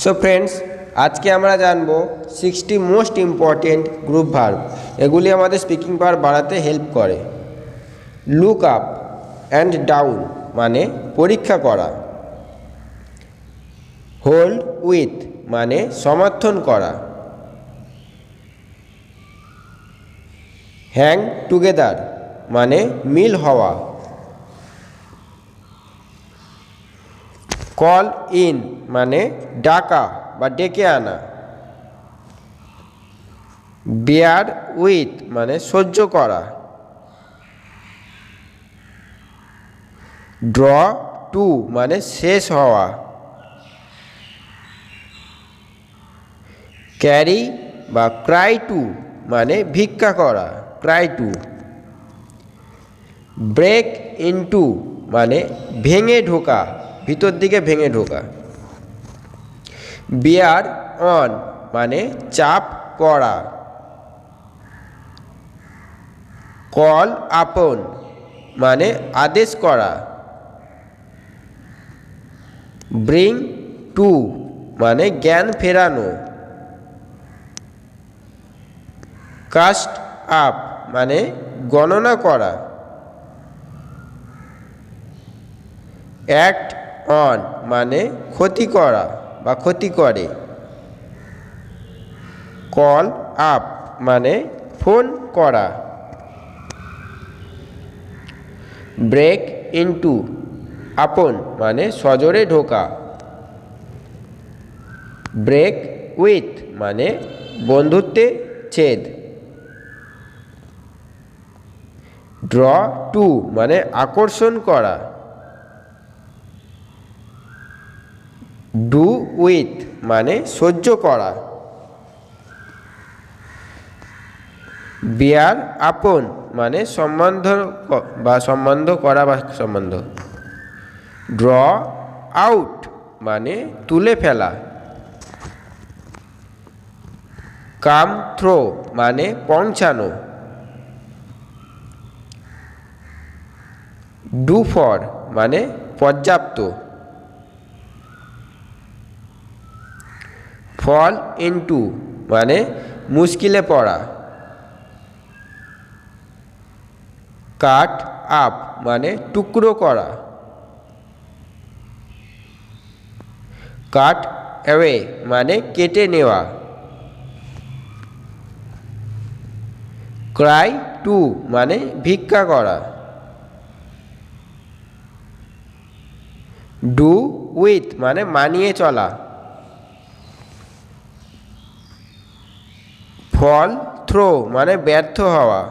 So friends, আজকে আমরা জানবো 60 মোস্ট ইম্পর্টেন্ট গ্রুপ ভার্ব। এগুলি আমাদের স্পিকিং পাওয়ার বাড়াতে হেল্প করে। লুক আপ অ্যান্ড ডাউন মানে পরীক্ষা করা। হোল্ড উইথ মানে সমর্থন করা। হ্যাং টুগেদার মানে মিল হওয়া। কল ইন মানে ডাকা বা ডেকে আনা। বেয়ার উইথ মানে সহ্য করা। ড্র টু মানে শেষ হওয়া। ক্যারি বা ক্রাই টু মানে ভিক্ষা করা, ক্রাই টু। ব্রেক ইনটু মানে ভেঙে ঢোকা, ভিতর দিকে ভেঙে ঢোকা। বিয়ার অন মানে চাপ করা। কল আপন মানে আদেশ করা। ব্রিং টু মানে জ্ঞান ফেরানো। কাস্ট আপ মানে গণনা করা। অ্যাক্ট অন মানে ক্ষতি করা বা ক্ষতি করে। কল আপ মানে ফোন করা। ব্রেক ইনটু আপন মানে সজোরে ঢোকা। ব্রেক উইথ মানে বন্ধুত্বে ছেদ। ড্র টু মানে আকর্ষণ করা। ডু উইথ মানে সহ্য করা। বিয়ার আপন মানে সম্বন্ধ করা বা সম্বন্ধ। ড্র আউট মানে তুলে ফেলা। কাম থ্রো মানে পৌঁছানো। ডু ফর মানে পর্যাপ্ত। ফল ইনটু মানে মুশকিলে পড়া। কাট আপ মানে টুকরো করা। কাট অ্যাওয়ে মানে কেটে নেওয়া। ক্রাই টু মানে ভিক্ষা করা। ডু উইথ মানে মানিয়ে চলা। ফল থ্রো মানে ব্যর্থ হওয়া।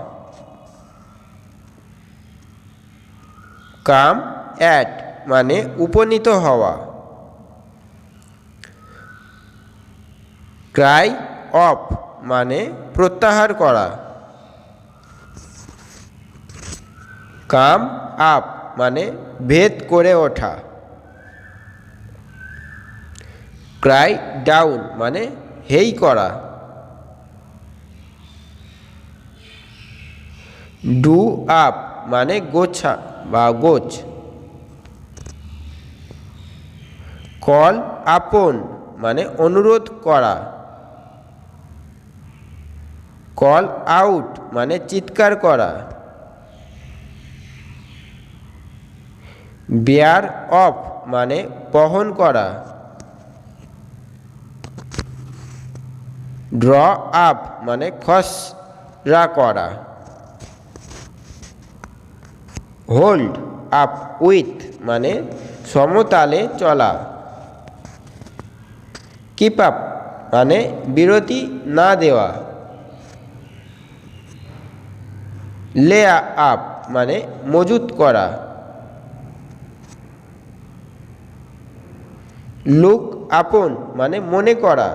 কাম অ্যাট মানে উপনীত হওয়া। ক্রাই অফ মানে প্রত্যাহার করা। কাম আপ মানে ভেদ করে ওঠা। ক্রাই ডাউন মানে হেই করা। ডু আপ মানে গোছা বা গোছ। কল আপন মানে অনুরোধ করা। কল আউট মানে চিৎকার করা। বেয়ার অফ মানে বহন করা। ড্র আপ মানে খসড়া করা। হোল্ড আপ উইথ মানে সমতালে চলা। কিপ আপ মানে বিরতি না দেওয়া। লে আপ মানে মজুত করা। লুক আপন মানে মনে করা।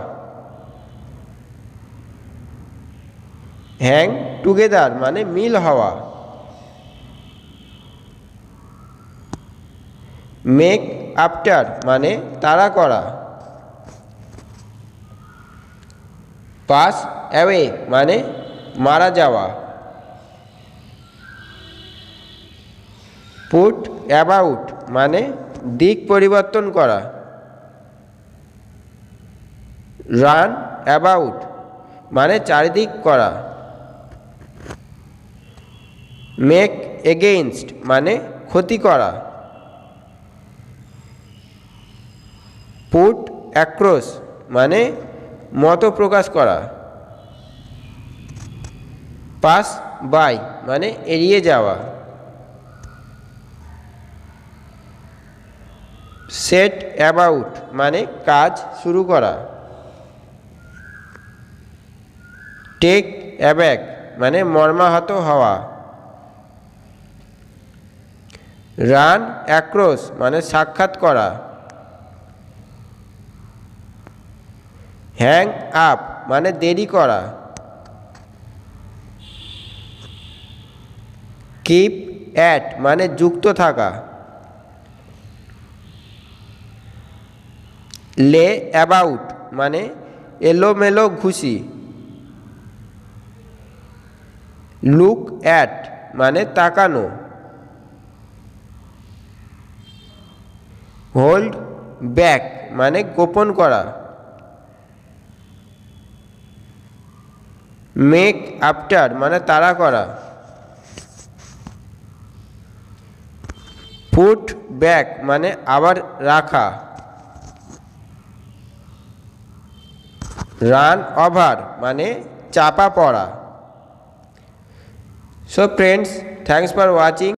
হ্যাং টুগেদার মানে মিল হওয়া। মেক আফটার মানে তাড়া করা। পাস অ্যাওয়ে মানে মারা যাওয়া। পুট অ্যাবাউট মানে দিক পরিবর্তন করা। রান অ্যাবাউট মানে চারিদিক করা। মেক এগেইনস্ট মানে ক্ষতি করা। পুট অ্যাক্রস মানে মত প্রকাশ করা। পাস বাই মানে এড়িয়ে যাওয়া। সেট অ্যাবাউট মানে কাজ শুরু করা। টেক অ্যাব্যাক মানে মর্মাহত হওয়া। রান অ্যাক্রস মানে সাক্ষাৎ করা। হ্যাং আপ মানে দেরি করা। কিপ অ্যাট মানে যুক্ত থাকা। লে অ্যাবাউট মানে এলোমেলো ঘুষি। লুক অ্যাট মানে তাকানো। হোল্ড ব্যাক মানে গোপন করা। মেক আফটার মানে তাড়া করা। পুট ব্যাক মানে আবার রাখা। রান ওভার মানে চাপা পড়া। So friends, thanks for watching.